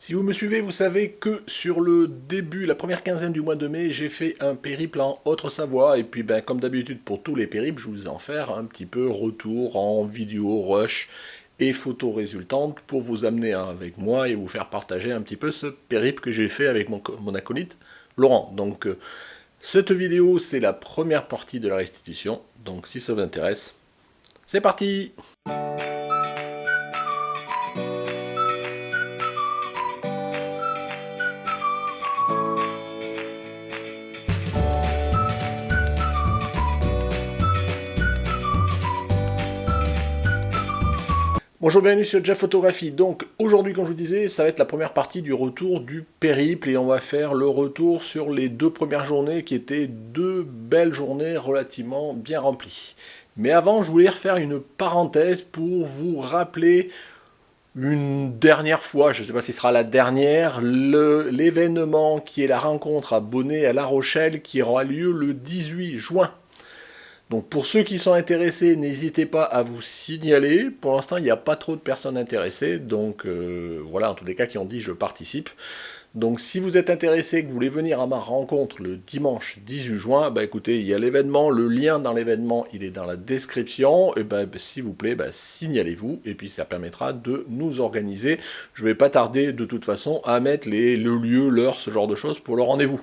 Si vous me suivez, vous savez que sur le début, la première quinzaine du mois de mai, j'ai fait un périple en Haute-Savoie. Et puis, comme d'habitude pour tous les périples, je vous en faire un petit peu retour en vidéo, rush et photos résultantes pour vous amener avec moi et vous faire partager un petit peu ce périple que j'ai fait avec mon acolyte Laurent. Donc, cette vidéo, c'est la première partie de la restitution. Donc, si ça vous intéresse, c'est parti! Bonjour, bienvenue sur Jeff Photographie. Donc aujourd'hui, comme je vous disais, ça va être la première partie du retour du périple et on va faire le retour sur les deux premières journées qui étaient deux belles journées relativement bien remplies. Mais avant, je voulais refaire une parenthèse pour vous rappeler une dernière fois, je ne sais pas si ce sera la dernière, l'événement qui est la rencontre à Bonnet à La Rochelle qui aura lieu le 18 juin. Donc pour ceux qui sont intéressés, n'hésitez pas à vous signaler. Pour l'instant, il n'y a pas trop de personnes intéressées. Donc voilà, en tous les cas, qui ont dit je participe. Donc si vous êtes intéressé, que vous voulez venir à ma rencontre le dimanche 18 juin, écoutez, il y a l'événement, le lien dans l'événement, il est dans la description. Et s'il vous plaît, signalez-vous. Et puis ça permettra de nous organiser. Je ne vais pas tarder de toute façon à mettre le lieu, l'heure, ce genre de choses pour le rendez-vous.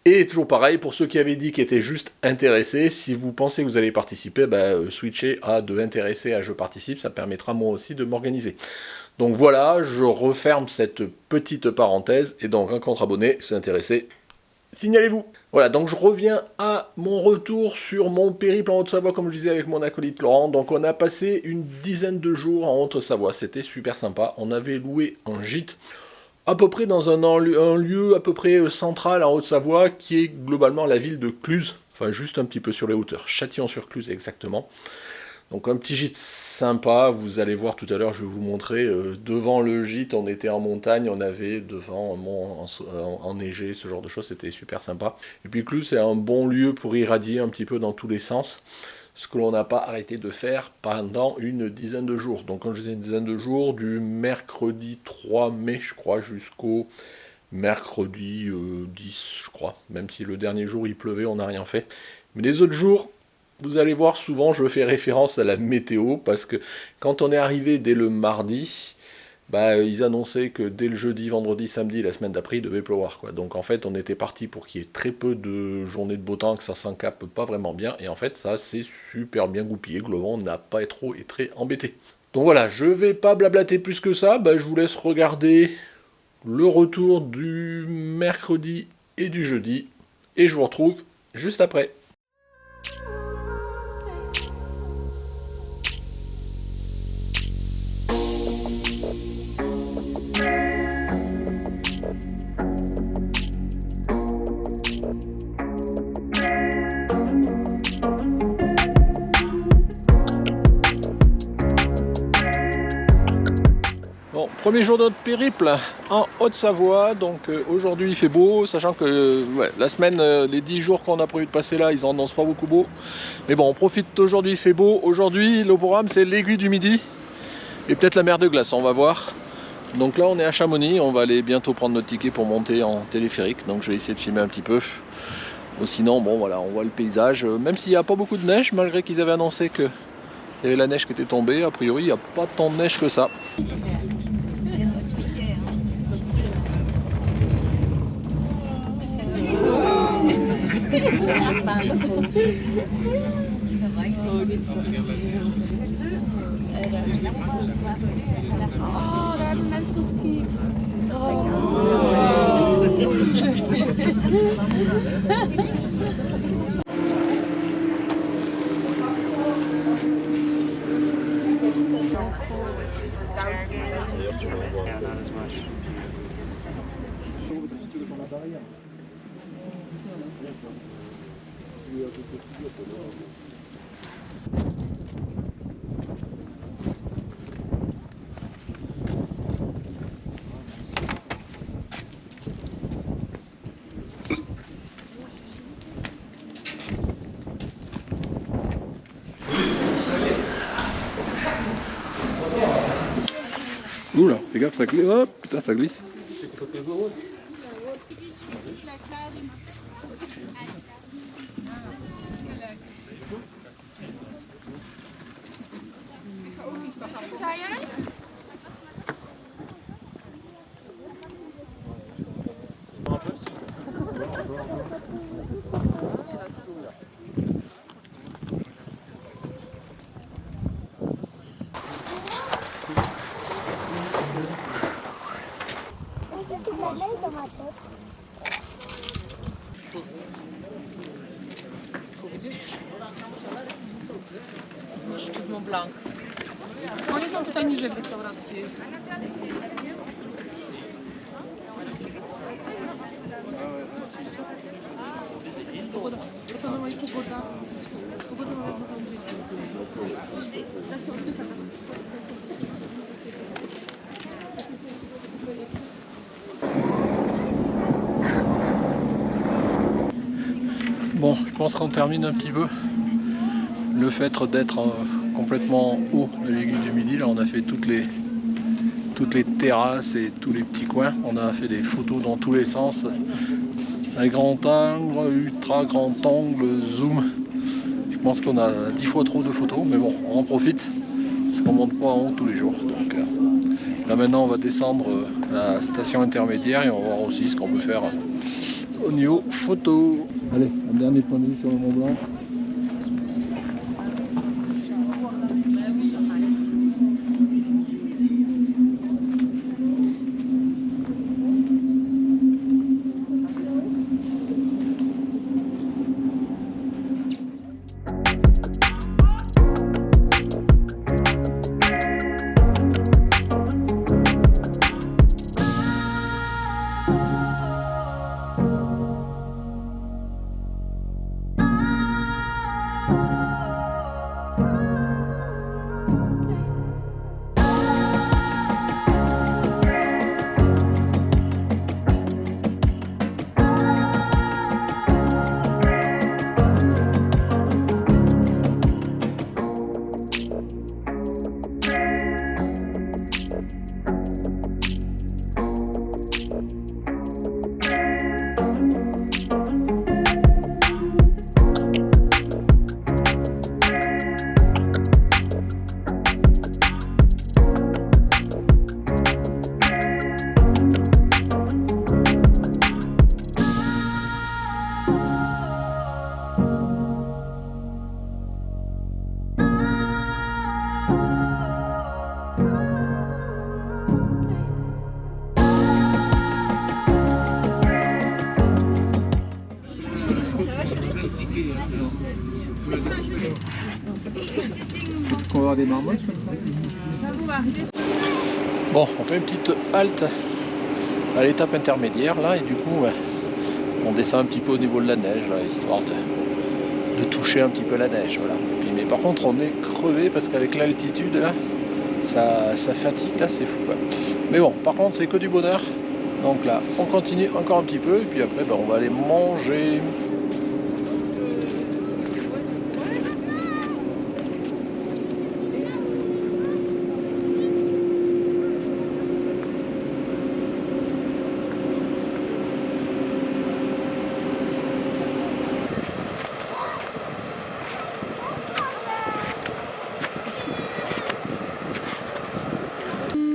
Et toujours pareil, pour ceux qui avaient dit qu'ils étaient juste intéressés, si vous pensez que vous allez participer, switchez à de intéressé à je participe, ça permettra moi aussi de m'organiser. Donc voilà, je referme cette petite parenthèse, et donc un contre-abonné, si vous êtes intéressé, signalez-vous. Voilà, donc je reviens à mon retour sur mon périple en Haute-Savoie, comme je disais avec mon acolyte Laurent. Donc on a passé une dizaine de jours en Haute-Savoie, c'était super sympa. On avait loué un gîte, à peu près dans un lieu à peu près central en Haute-Savoie, qui est globalement la ville de Cluses, enfin juste un petit peu sur les hauteurs, Châtillon-sur-Cluses exactement. Donc un petit gîte sympa, vous allez voir tout à l'heure, je vais vous montrer, devant le gîte, on était en montagne, on avait devant un mont enneigé, ce genre de choses, c'était super sympa. Et puis Cluses, c'est un bon lieu pour irradier un petit peu dans tous les sens, ce que l'on n'a pas arrêté de faire pendant une dizaine de jours. Donc quand je dis une dizaine de jours, du mercredi 3 mai, je crois, jusqu'au mercredi 10, je crois. Même si le dernier jour il pleuvait, on n'a rien fait. Mais les autres jours, vous allez voir, souvent je fais référence à la météo, parce que quand on est arrivé dès le mardi, ils annonçaient que dès le jeudi, vendredi, samedi, la semaine d'après, il devait pleuvoir, quoi. Donc en fait, on était parti pour qu'il y ait très peu de journées de beau temps, que ça s'encape pas vraiment bien, et en fait, ça c'est super bien goupillé, globalement, on n'a pas trop et très embêté. Donc voilà, je vais pas blablater plus que ça, je vous laisse regarder le retour du mercredi et du jeudi, et je vous retrouve juste après. Bon, premier jour de notre périple en Haute-Savoie, donc aujourd'hui il fait beau, sachant que la semaine, les 10 jours qu'on a prévu de passer là, ils en annoncent pas beaucoup beau. Mais bon, on profite d'aujourd'hui, il fait beau. Aujourd'hui, le programme c'est l'Aiguille du Midi et peut-être la mer de glace, on va voir. Donc là on est à Chamonix, on va aller bientôt prendre notre ticket pour monter en téléphérique, donc je vais essayer de filmer un petit peu. Sinon, bon voilà, on voit le paysage, même s'il n'y a pas beaucoup de neige, malgré qu'ils avaient annoncé qu'il y avait la neige qui était tombée, a priori il n'y a pas tant de neige que ça. Oh, daar hebben mensen geskiet. Oula, fais gaffe, ça glisse. Oh, putain, ça glisse. Szczyt Mont Blanc. Oni są tutaj niżej w restauracji. Pogoda, to na mojej pogoda. Pogoda ma Bon, je pense qu'on termine un petit peu. Le fait d'être complètement haut de l'aiguille du Midi, là on a fait toutes les terrasses et tous les petits coins. On a fait des photos dans tous les sens. Un grand angle, ultra grand angle, zoom. Je pense qu'on a 10 fois trop de photos, mais bon, on en profite parce qu'on monte pas en haut tous les jours. Donc là maintenant on va descendre à la station intermédiaire et on va voir aussi ce qu'on peut faire au niveau photo. Allez, un dernier point de vue sur le Mont Blanc. On va avoir des marmottes. Bon, on fait une petite halte à l'étape intermédiaire là et du coup on descend un petit peu au niveau de la neige là, histoire de toucher un petit peu la neige. Voilà. Puis, mais par contre on est crevé parce qu'avec l'altitude là ça fatigue là, c'est fou quoi. Mais bon, par contre c'est que du bonheur. Donc là on continue encore un petit peu et puis après on va aller manger.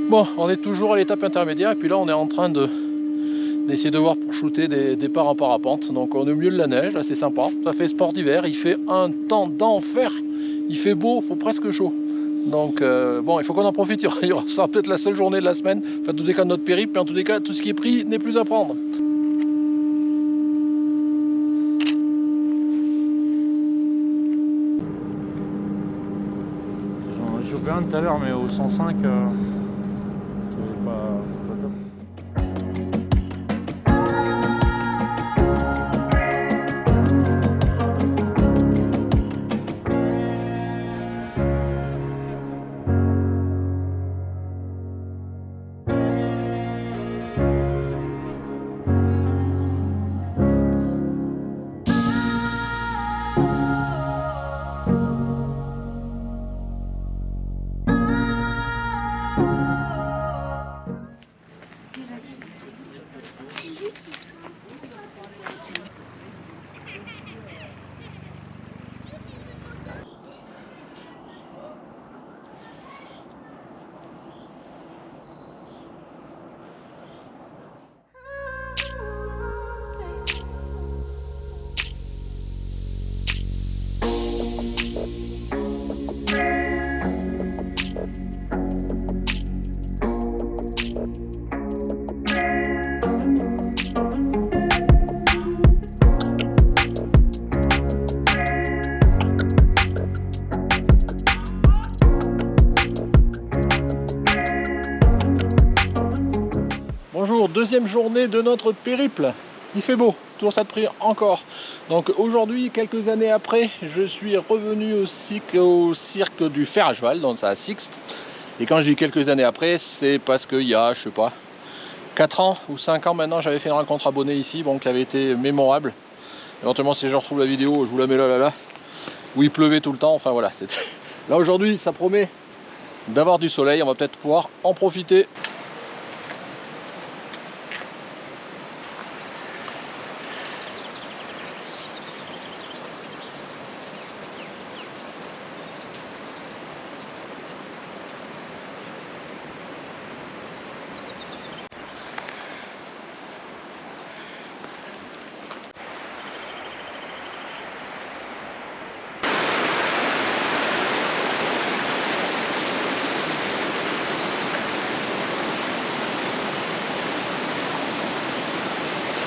Bon, on est toujours à l'étape intermédiaire et puis là on est en train d'essayer de voir pour shooter des départs en parapente. Donc on est au milieu de la neige, là c'est sympa, ça fait sport d'hiver, il fait un temps d'enfer, il fait beau, il faut presque chaud. Donc bon, il faut qu'on en profite, ça sera peut-être la seule journée de la semaine, enfin en tous les cas de notre périple, mais en tous les cas tout ce qui est pris n'est plus à prendre. J'ai opéré un tout à l'heure mais au 105 c'est pas top. Bonjour, deuxième journée de notre périple. Il fait beau, toujours ça de prix encore. Donc aujourd'hui, quelques années après, je suis revenu au cirque du fer à cheval, donc à Sixte. Et quand je dis quelques années après, c'est parce qu'il y a, je sais pas, 4 ans ou 5 ans maintenant, j'avais fait une rencontre abonnée ici, bon, qui avait été mémorable. Éventuellement, si je retrouve la vidéo, je vous la mets là, où il pleuvait tout le temps. Enfin voilà, c'était... Là aujourd'hui, ça promet d'avoir du soleil, on va peut-être pouvoir en profiter.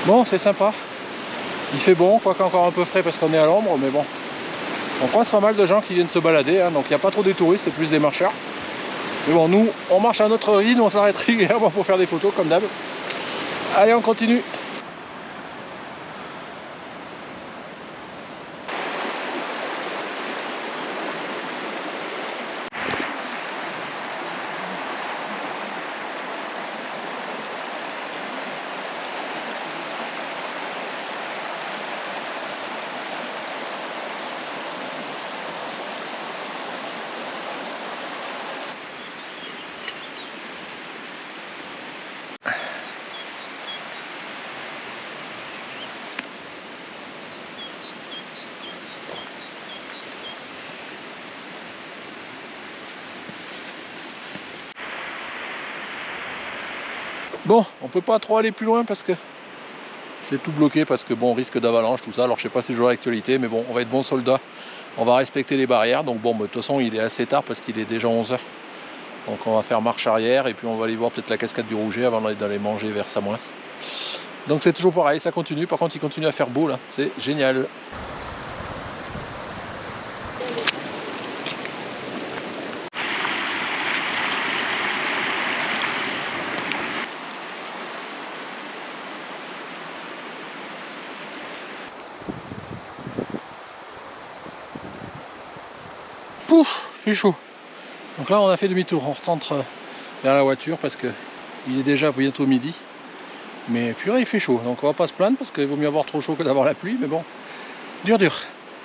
Bon, c'est sympa, il fait bon, quoique encore un peu frais parce qu'on est à l'ombre, mais bon. On croise pas mal de gens qui viennent se balader, hein, donc il n'y a pas trop des touristes, c'est plus des marcheurs. Mais bon, nous, on marche à notre rythme, on s'arrête régulièrement pour faire des photos, comme d'hab. Allez, on continue. Bon, on peut pas trop aller plus loin parce que c'est tout bloqué, parce que bon, risque d'avalanche, tout ça. Alors je sais pas si c'est toujours l'actualité, mais bon, on va être bons soldats. On va respecter les barrières. Donc bon, de toute façon, il est assez tard parce qu'il est déjà 11 h. Donc on va faire marche arrière et puis on va aller voir peut-être la cascade du Rouget avant d'aller manger vers Samoins. Donc c'est toujours pareil, ça continue. Par contre, il continue à faire beau là. C'est génial. Pouf, fait chaud. Donc là on a fait demi-tour, on rentre vers la voiture parce que il est déjà bientôt midi. Mais purée, il fait chaud, donc on va pas se plaindre parce qu'il vaut mieux avoir trop chaud que d'avoir la pluie, mais bon, dur.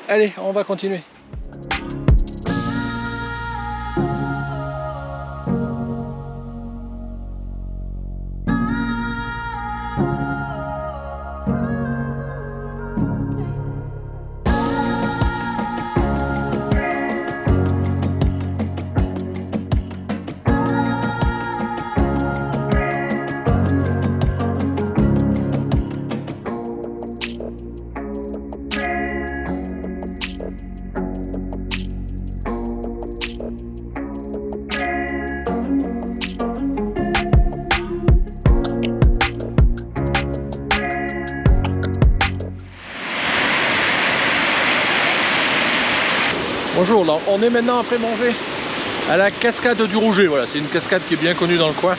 Allez, on va continuer. Bonjour, on est maintenant après manger à la cascade du Rouget. Voilà, c'est une cascade qui est bien connue dans le coin.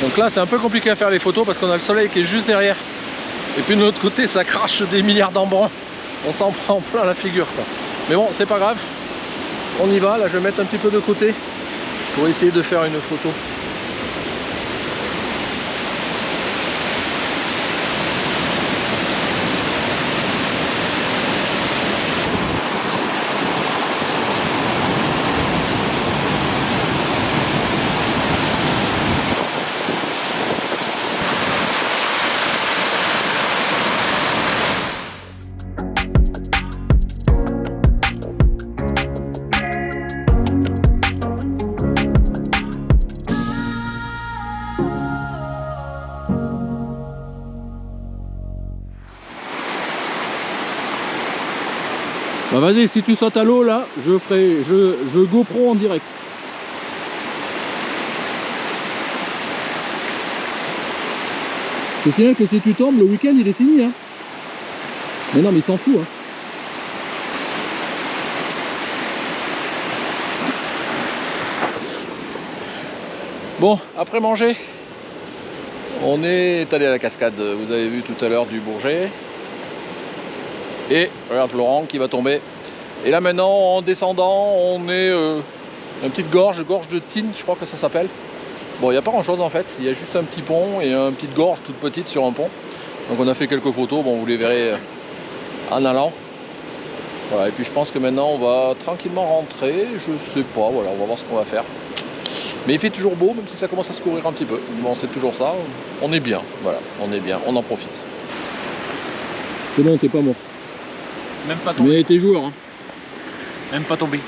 Donc là c'est un peu compliqué à faire les photos parce qu'on a le soleil qui est juste derrière. Et puis de l'autre côté ça crache des milliards d'embruns. On s'en prend plein la figure quoi. Mais bon, c'est pas grave. On y va, là je vais mettre un petit peu de côté pour essayer de faire une photo. Bah vas-y, si tu sautes à l'eau là, je GoPro en direct. Je te signale que si tu tombes, le week-end il est fini, hein. Mais non, mais il s'en fout, hein. Bon, après manger, on est allé à la cascade, vous avez vu tout à l'heure du Bourget. Et regarde Laurent qui va tomber. Et là maintenant, en descendant, on est une petite gorge de Tine, je crois que ça s'appelle. Bon, il n'y a pas grand chose en fait, il y a juste un petit pont et une petite gorge toute petite sur un pont. Donc on a fait quelques photos, bon vous les verrez en allant. Voilà, et puis je pense que maintenant on va tranquillement rentrer, je sais pas, voilà, on va voir ce qu'on va faire. Mais il fait toujours beau, même si ça commence à se couvrir un petit peu. Bon, c'est toujours ça, on est bien, voilà, on est bien, on en profite. C'est bon, t'es pas mort. Même pas tombé. Mais t'es joueur, hein. Même pas tombé.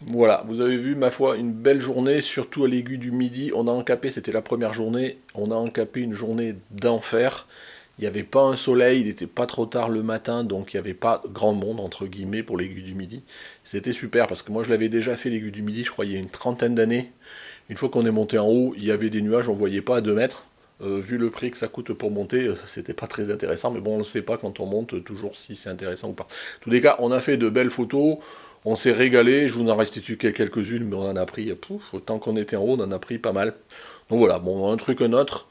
Voilà, vous avez vu, ma foi, une belle journée, surtout à l'aiguille du Midi. On a encapé, c'était la première journée, on a encapé une journée d'enfer. Il n'y avait pas un soleil, il n'était pas trop tard le matin, donc il n'y avait pas grand monde, entre guillemets, pour l'aiguille du Midi. C'était super, parce que moi je l'avais déjà fait, l'aiguille du Midi, je crois, il y a une trentaine d'années. Une fois qu'on est monté en haut, il y avait des nuages, on ne voyait pas à 2 mètres. Vu le prix que ça coûte pour monter, c'était pas très intéressant, mais bon, on ne sait pas quand on monte toujours si c'est intéressant ou pas. En tous les cas, on a fait de belles photos, on s'est régalé, je vous en restitue quelques-unes, mais on en a pris, autant qu'on était en haut, on en a pris pas mal. Donc voilà, bon, un truc, un autre,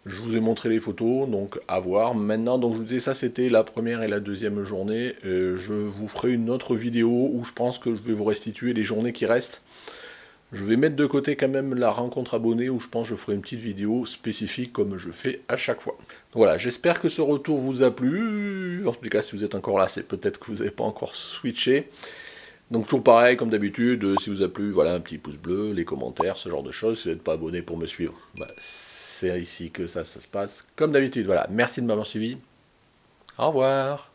je vous ai montré les photos, donc à voir. Maintenant, donc je vous disais, ça c'était la première et la deuxième journée, je vous ferai une autre vidéo où je pense que je vais vous restituer les journées qui restent. Je vais mettre de côté quand même la rencontre abonnée où je pense que je ferai une petite vidéo spécifique comme je fais à chaque fois. Donc voilà, j'espère que ce retour vous a plu. En tout cas, si vous êtes encore là, c'est peut-être que vous n'avez pas encore switché. Donc toujours pareil, comme d'habitude, si vous a plu, voilà, un petit pouce bleu, les commentaires, ce genre de choses. Si vous n'êtes pas abonné pour me suivre, voilà, c'est ici que ça se passe. Comme d'habitude, voilà, merci de m'avoir suivi. Au revoir.